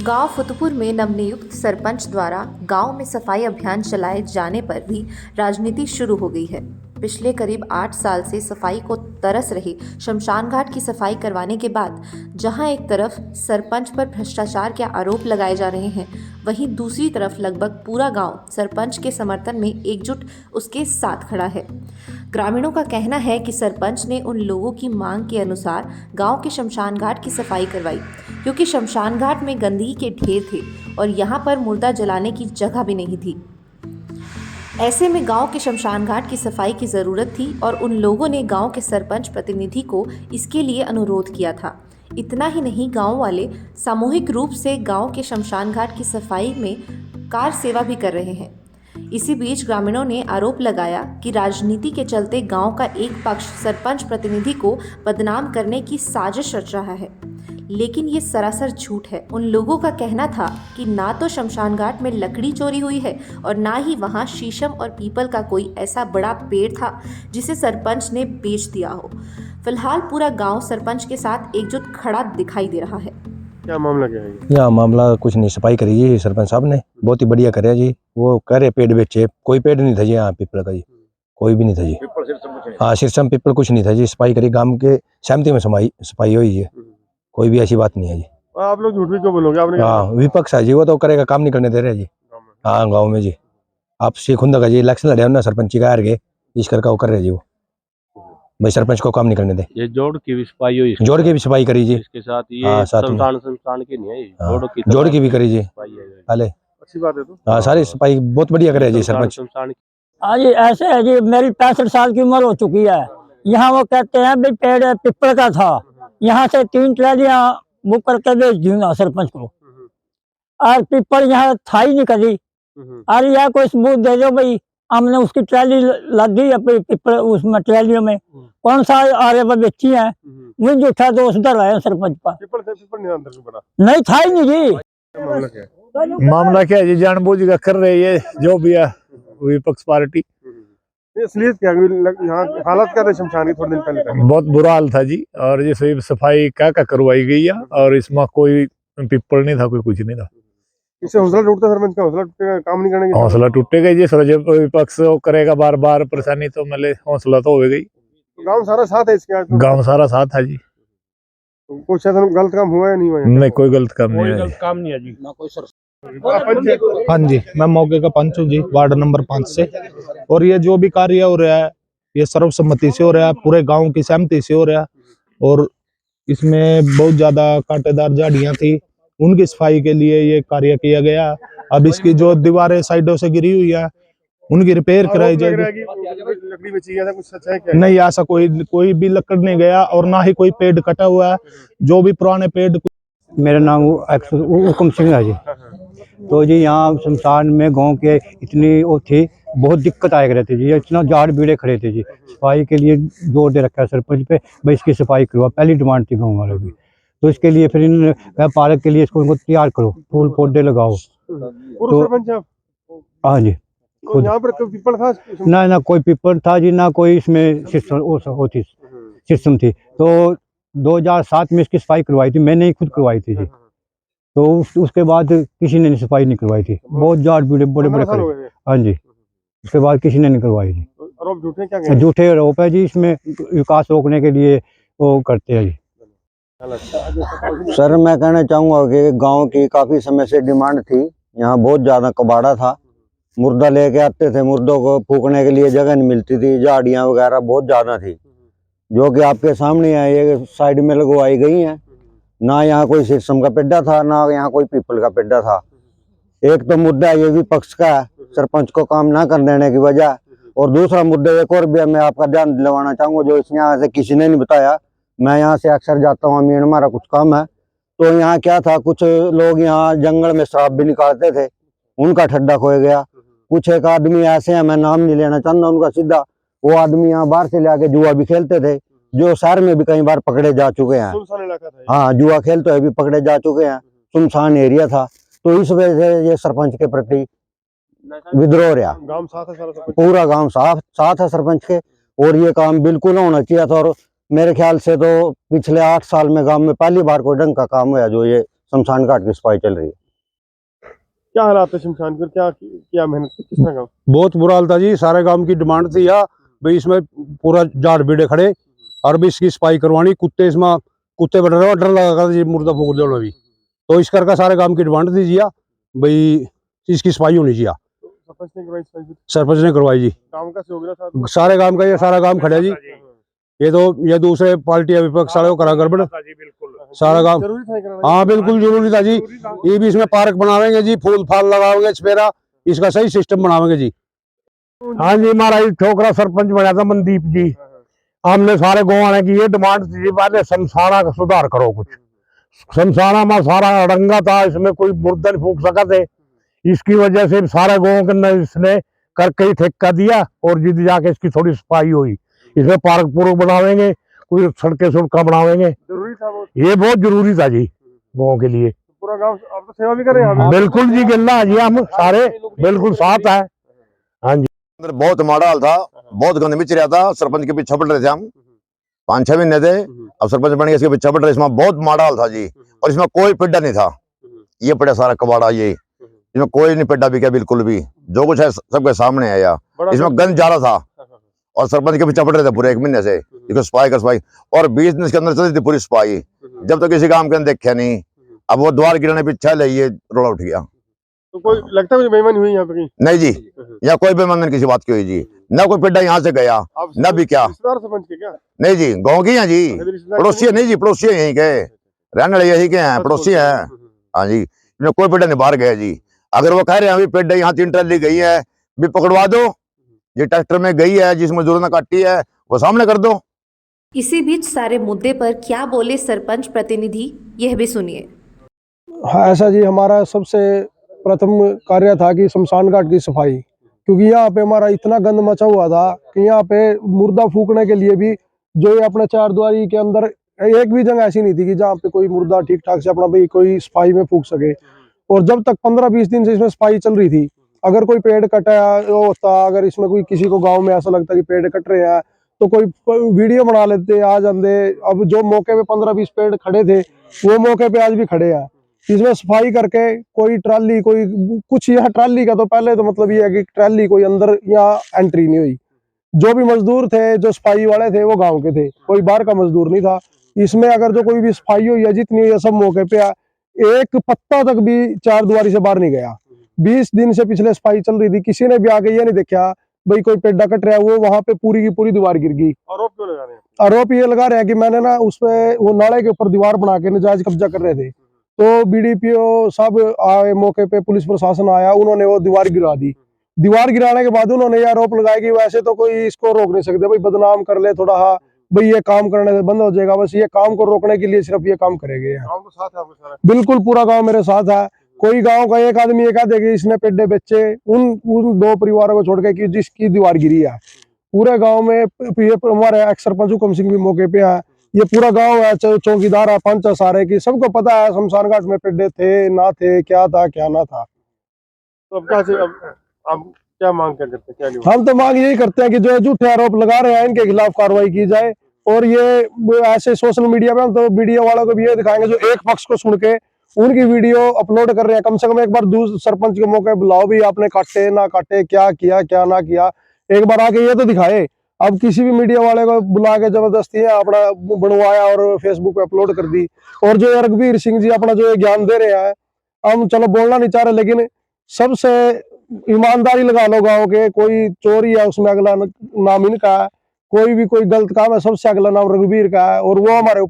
गांव फुतपुर में नवनियुक्त सरपंच द्वारा गांव में सफाई अभियान चलाए जाने पर भी राजनीति शुरू हो गई है। पिछले करीब 8 साल से सफाई को तरस रहे शमशान घाट की सफाई करवाने के बाद जहां एक तरफ सरपंच पर भ्रष्टाचार के आरोप लगाए जा रहे हैं, वहीं दूसरी तरफ लगभग पूरा गांव सरपंच के समर्थन में एकजुट उसके साथ खड़ा है। ग्रामीणों का कहना है कि सरपंच ने उन लोगों की मांग के अनुसार गांव के शमशान घाट की सफाई करवाई, क्योंकि शमशान घाट में गंदगी के ढेर थे और यहाँ पर मुर्दा जलाने की जगह भी नहीं थी। ऐसे में गांव के शमशान घाट की सफाई की ज़रूरत थी और उन लोगों ने गांव के सरपंच प्रतिनिधि को इसके लिए अनुरोध किया था। इतना ही नहीं, गांव वाले सामूहिक रूप से गांव के शमशान घाट की सफाई में कार सेवा भी कर रहे हैं। इसी बीच ग्रामीणों ने आरोप लगाया कि राजनीति के चलते गांव का एक पक्ष सरपंच प्रतिनिधि को बदनाम करने की साजिश रच रहा है, लेकिन ये सरासर झूठ है। उन लोगों का कहना था कि ना तो शमशान घाट में लकड़ी चोरी हुई है और ना ही वहां शीशम और पीपल का कोई ऐसा बड़ा पेड़ था जिसे सरपंच ने बेच दिया हो। फिलहाल पूरा गांव सरपंच के साथ एकजुट खड़ा दिखाई दे रहा है। क्या मामला क्या है? यह मामला कुछ नहीं, सफाई करी जी सरपंच साहब ने, बहुत ही बढ़िया करे जी। वो कह रहे पेड़ बेचे, कोई पेड़ नहीं था जी यहाँ पीपल का जी, कोई भी नहीं था जी। हाँ, शीशम पीपल कुछ नहीं था जी। सफाई करी, गांव के सहमति में सफाई हुई है, कोई भी ऐसी बात नहीं है जी। आप लोग झूठ भी क्यों बोलोगे? आपने हाँ, विपक्ष है जी, वो तो करेगा, काम नहीं करने दे रहे जी। हाँ, गाँव में जी आप खुंदा का जी इलेक्शन लड़े ना सरपंच का हार गए, इस करके वो कर रहे जी। वो भाई सरपंच को काम नहीं करने दे। ये जोड़ की भी सफाई हुई, जोड़ की भी सफाई करी जी इसके साथ ये शमशान की नहीं है, जोड़ की भी करी जी पहले। अच्छी बात है। तो हाँ, सारी सफाई बहुत बढ़िया करे जी सरपंच। हाँ जी, ऐसे है जी, मेरी 65 साल की उम्र हो चुकी है। यहाँ वो कहते हैं भाई पेड़ पिपल का था, यहाँ से 3 ट्रालियां बुक करके भेज दी ना सरपंच को, और पिपल यहाँ था ही नहीं कभी। और यहाँ कोई सबूत दे दो भाई, हमने उसकी ट्राली लग गई है पिपल उसमें ट्रालियों में, कौन सा आरे पर बेची है, वो झूठा दोष डलाया सरपंच पर। नहीं था ही नहीं जी। मामला क्या है जी, जानबूझ का कर रहे है जो भी है विपक्ष पार्टी। असलियत क्या यहाँ हालत क्या था शमशान की? थोड़े दिन पहले बहुत बुरा हाल था जी, और जैसे सफाई क्या करवाई गई है, और इसमें कोई पिपल नहीं था, कोई कुछ नहीं था। इससे हौसला टूटता, सरपंच का हौसला टूटेगा, काम नहीं करने की हौसला टूटेगा जी। सर जब विपक्ष करेगा बार बार परेशानी, तो मतलब हौसला तो होगा ही। गाँव सारा साथ है इसके? गाँव सारा साथ है जी। कुछ गलत काम हुआ या नहीं हुआ? नहीं, कोई गलत काम नहीं है। काम नहीं है जी। हाँ जी, मैं मौके का पंच हूँ जी, वार्ड नंबर 5 से। और ये जो भी कार्य हो रहा है, ये सर्वसम्मति से हो रहा है, पूरे गांव की सहमति से हो रहा है। और इसमें बहुत ज्यादा कांटेदार झाड़ियां थी, उनकी सफाई के लिए ये कार्य किया गया। अब इसकी जो दीवारें साइडों से गिरी हुई है, उनकी रिपेयर कराई जाएगी। लकड़ी बेची गया था, कुछ सच है क्या? नहीं, ऐसा कोई भी लकड़ नहीं गया, और ना ही कोई पेड़ कटा हुआ है। जो भी पुराने पेड़। मेरा नाम हुक्म सिंह है जी। तो जी यहाँ शमशान में गांव के इतनी वो थी, बहुत दिक्कत आया करती थी जी, इतना झाड़ बीड़े खड़े थे जी। सफाई के लिए जोर दे रखा है सरपंच पे, भाई इसकी सफाई करवा, पहली डिमांड थी गांव वालों की। तो इसके लिए फिर इन्होंने कहा पार्क के लिए इसको इनको तैयार करो, फूल पौधे लगाओ। तो हाँ जी, तो यहाँ पर कोई पीपल था? ना कोई पीपल था जी, ना कोई इसमें सिस्टम थी। तो 2007 में इसकी सफाई करवाई थी, मैंने ही खुद करवाई थी जी। तो उसके बाद किसी ने सफाई नहीं करवाई थी, बहुत झाड़ बीड़े बड़े बड़े खड़े। हाँ जी, उसके बाद किसी ने नहीं करवाई जी। आरोप झूठे क्या? झूठे आरोप है जी, इसमें विकास रोकने के लिए वो करते हैं जी। सर मैं कहना चाहूँगा कि गांव की काफ़ी समय से डिमांड थी, यहाँ बहुत ज़्यादा कबाड़ा था, मुर्दा लेके आते थे, मुर्दों को फूकने के लिए जगह नहीं मिलती थी, झाड़ियाँ वगैरह बहुत ज़्यादा थी, जो कि आपके सामने है, ये साइड में लगवाई गई हैं। ना यहाँ कोई शीशम का पेड्डा था, ना यहाँ कोई पीपल का पेड्डा था। एक तो मुद्दा ये विपक्ष का है, सरपंच को काम ना कर देने की वजह, और दूसरा मुद्दा एक और भी मैं आपका ध्यान दिलवाना चाहूँगा, जो इस यहाँ से किसी ने नहीं बताया। मैं यहाँ से अक्सर जाता हूँ, अमीन हमारा कुछ काम है, तो यहाँ क्या था, कुछ लोग यहाँ जंगल में शराब भी निकालते थे, उनका ठड्डा खो गया। कुछ एक आदमी ऐसे हैं, मैं नाम नहीं लेना चाहता उनका, सीधा वो आदमी यहाँ बाहर से लाके जुआ भी खेलते थे, जो शहर में भी कई बार पकड़े जा चुके हैं। हाँ, जुआ खेलते हुए भी पकड़े जा चुके हैं, सुनसान एरिया था। तो इस वजह से ये सरपंच के प्रति विद्रोह रहा। पूरा गांव साथ है सरपंच के, और ये काम बिल्कुल होना चाहिए था। और मेरे ख्याल से तो पिछले 8 साल में गांव में पहली बार कोई ढंग का काम हुआ जो ये शमशान घाट की सफाई चल रही है। क्या हालात है शमशान पर, क्या मेहनत किस तरह का? बहुत बुरा हाल था जी। सारे गांव की डिमांड थी या भाई इसमें पूरा झाड़ बीड़े खड़े और भी इसकी सफाई करवानी। कुत्ते बैठ रहे डर लगा कर जी मुर्दा फूक दो भी, तो इस करके सारे गांव की डिमांड थी जी भाई इसकी सफाई होनी चाहिए। सरपंच ने करवाई सफाई? सरपंच ने करवाई जी। काम का सहयोग था सारे गांव का, ये सारा गांव खड़ा जी। ये दूसरे पार्टी विपक्ष वाले को करा गड़बड़ सारा गांव। जरूरी था कराना? हाँ बिल्कुल जरूरी था जी। ये भी इसमें पार्क बनावेंगे जी, फूल फाल लगावेंगे, छपेरा, इसका सही सिस्टम बनावेंगे जी। हाँ जी, हमारा छोकरा सरपंच बना था मनदीप जी। हमने सारे गाँव वाले की ये डिमांड थी, पहले शमशाना का सुधार करो कुछ। शमशाना में सारा अड़ंगा था, इसमें कोई मुर्दा नहीं फूक सका थे। इसकी वजह से सारे गाँव के अंदर इसने करके ही ठेका दिया और जिद जाके इसकी थोड़ी सफाई हुई। इसमें पार्क पूर्क बनावेंगे, कोई सड़कें सुड़का बनावेंगे, जरूरी था वो? ये बहुत जरूरी था जी गाँव के लिए। पूरा गांव आप तो सेवा भी कर रहे हैं? बिल्कुल जी, गिल्ला जी, हम सारे बिल्कुल साथ है। हाँ जी, अंदर बहुत माड़ा हाल था, बहुत गंद मिच रहा था। सरपंच के पीछे पड़ रहे थे हम, 5-6 महीने थे। अब सरपंच बन गए, इसके पीछे पड़ रहे। इसमें बहुत माड़ा हाल था जी, और इसमें कोई पेड्डा नहीं था। ये पड़ा सारा कबाड़ा, ये इसमें कोई नहीं पेड्डा भी क्या, बिल्कुल भी। जो कुछ है सबके सामने है यार। इसमें गंद जा रहा था और सरपंच के पीछे पड़ रहे थे पूरे 1 महीने से। इसको सफाई कर सफाई, और 20 दिन इसके अंदर चली थी पूरी सफाई, जब तक किसी काम के अंदर देखा नहीं। अब वो द्वार गिराने पीछे ले, ये रोड़ा उठ गया। तो कोई लगता है बेईमानी हुई यहाँ पे? नहीं जी, यहाँ कोई बेईमानी किसी बात की हुई जी। ना कोई पेड्डा यहाँ से गया, ना भी क्या। रिश्तेदार सरपंच के क्या? नहीं जी, गाँव की हैं जी, पड़ोसी है। नहीं जी, पड़ोसी है, यहीं के रहने वाले यही के हैं, पड़ोसी हैं। हाँ जी, कोई पेड्डा नहीं बाहर गया जी। अगर वो कह रहे हैं अभी पेड्डा यहाँ 3 ट्राली गई है, भी पकड़वा दो। ये ट्रैक्टर में गई है, जिस मजदूरों ने काटी है वो सामने कर दो। इसी बीच सारे मुद्दे पर क्या बोले सरपंच प्रतिनिधि, यह भी सुनिए। हाँ, ऐसा जी, हमारा सबसे प्रथम कार्य था कि शमशान घाट की सफाई, क्योंकि यहाँ पे हमारा इतना गंद मचा हुआ था कि यहाँ पे मुर्दा फूकने के लिए भी, जो ये अपने चारद्वारी के अंदर एक भी जगह ऐसी नहीं थी कि जहाँ पे कोई मुर्दा ठीक ठाक से अपना भाई कोई सफाई में फूक सके। और जब तक 15-20 दिन से इसमें सफाई चल रही थी, अगर कोई पेड़ कटा होता, अगर इसमें कोई किसी को गाँव में ऐसा लगता कि पेड़ कट रहे हैं, तो कोई वीडियो बना लेते, आ जाते। अब जो मौके पे 15-20 पेड़ खड़े थे, वो मौके पे आज भी खड़े हैं। इसमें सफाई करके कोई ट्राली, कोई कुछ, यहाँ ट्राली का तो पहले तो मतलब ये है कि ट्राली कोई अंदर यहाँ एंट्री नहीं हुई। जो भी मजदूर थे, जो सफाई वाले थे, वो गांव के थे, कोई बाहर का मजदूर नहीं था। इसमें अगर जो कोई भी सफाई हुई है, जितनी हुई है, सब मौके पे है। एक पत्ता तक भी चारद्वारी से बाहर नहीं गया। 20 दिन से पिछले सफाई चल रही थी, किसी ने भी आके ये नहीं देखा भाई कोई पेड्डा कट रहा है। वो वहां पे पूरी की पूरी दीवार गिर गई। आरोप क्यों लगा रहे हैं? आरोप ये लगा रहे हैं कि मैंने ना उस पे, वो नाले के ऊपर दीवार बना के नाजायज कब्जा कर रहे थे, तो बीडीपीओ सब आए मौके पे, पुलिस प्रशासन आया, उन्होंने वो दीवार गिरा दी। दीवार गिराने के बाद उन्होंने ये आरोप लगाया कि वैसे तो कोई इसको रोक नहीं सकते, भाई बदनाम कर ले थोड़ा, हाँ भाई ये काम करने से बंद हो जाएगा, बस ये काम को रोकने के लिए सिर्फ ये काम करेंगे। गांव तो साथ है आपके सारा? बिल्कुल, पूरा गांव मेरे साथ है। कोई गांव का एक आदमी ये कह दे कि इसने पेड्डे बेचे, उन 2 परिवारों को छोड़ के कि जिसकी दीवार गिरी है, पूरे गांव में ये हमारे एक्स सरपंच हुकम सिंह भी मौके पे है। ये पूरा गांव है, चौकीदार है, पंच है, सारे की सबको पता है शमशान घाट में पेड्डे थे ना थे, क्या था क्या ना था। तो अब क्या अब क्या मांग क्या करते हैं, क्या नहीं? हम तो मांग यही करते हैं कि जो झूठे आरोप लगा रहे हैं, इनके खिलाफ कार्रवाई की जाए। और ये ऐसे सोशल मीडिया पे हम तो मीडिया वालों को भी ये दिखाएंगे, जो एक पक्ष को सुन के उनकी वीडियो अपलोड कर रहे हैं, कम से कम एक बार सरपंच के मौके बुलाओ भी, आपने काटे ना काटे, क्या किया क्या ना किया, एक बार आके ये तो दिखाए। अब किसी भी मीडिया वाले को बुला के जबरदस्ती है अपना बनवाया और फेसबुक पे अपलोड कर दी। और जो रघुवीर सिंह जी अपना जो ज्ञान दे रहे हैं, हम चलो बोलना नहीं चाह रहे, लेकिन सबसे ईमानदारी लगा लो गाँव के, कोई चोरी है उसमें अगला नाम इनका है, कोई भी कोई गलत काम है सबसे अगला नाम रघुवीर का है, और वो हमारे